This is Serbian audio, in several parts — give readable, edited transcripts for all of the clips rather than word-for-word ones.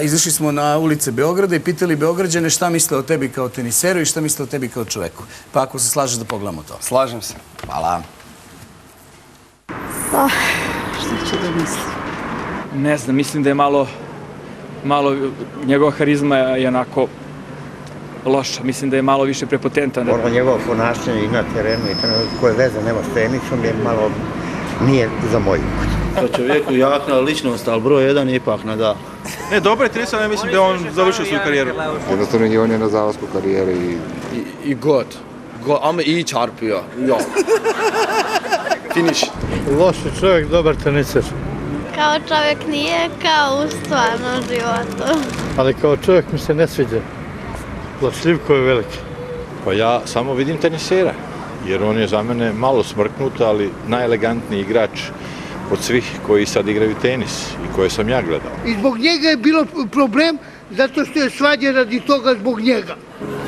Izašli smo na ulice Beograda i pitali Beograđane šta misle o tebi kao teniseru i šta misle o tebi kao čoveku. Pa ako se slažeš da pogledamo to. Slažem se. Hvala. Šta ću da mislim? Ne znam, mislim da je malo njegova harizma je onako loša. Mislim da je malo više prepotentan. Ono njegovo ponašanje i na terenu i koje veze nema s tenisom je malo nije za moju kuću. To čovjeku jakna ličnost, ali broj jedan je ipak na da. Ne, dobro je tenisar, ja mislim da je on završio svoju karijeru. Jednostavno i on je na zalasku karijere I god. Ama iyi çarpıyor. Yok. Finish. Loš je čovjek, dobar teniser. Kao čovjek nije kao u stvarnom životu. Ali kao čovjek mi se ne sviđa. Plašljivko je veliki. Pa ja samo vidim tenisera, jer on je za mene malo smrknut, ali najelegantniji igrač od svih koji sad igraju tenis i koje sam ja gledao. I zbog njega je bilo problem zato što je svađa radi toga zbog njega.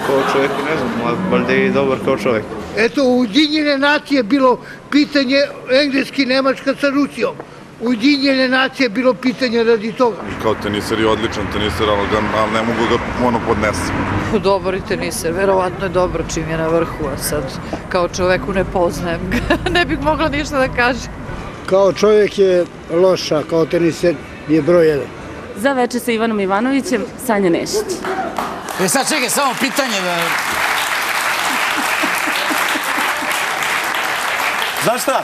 Kao čovjek, ne znam, valjda je dobar kao čovjek. Eto, Ujedinjene nacije bilo pitanje Engleski, Nemačka sa Rusijom. Ujedinjene nacije bilo pitanje radi toga. kao teniser je odličan teniser, ali ne mogu ga podnesem. Dobar i teniser, verovatno je dobro čim je na vrhu, a sad kao čoveku ne poznajem ga, ne bih mogla ništa da kažem. Kao čovjek je loša, kao teniser je broj jedan. Za veče sa Ivanom Ivanovićem, Sanja Nešić. Sad čekaj, samo pitanje da... Znaš šta?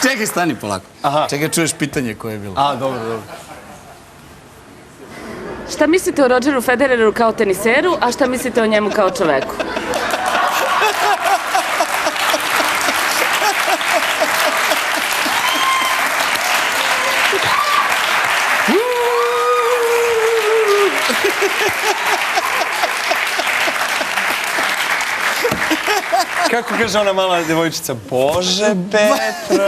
Čekaj, stani polako. Čekaj, čuješ pitanje koje je bilo. Dobro, dobro. Šta mislite o Rodgeru Federeru kao teniseru, a šta mislite o njemu kao čoveku? Kako kaže ona mala devojčica? Bože, Petra!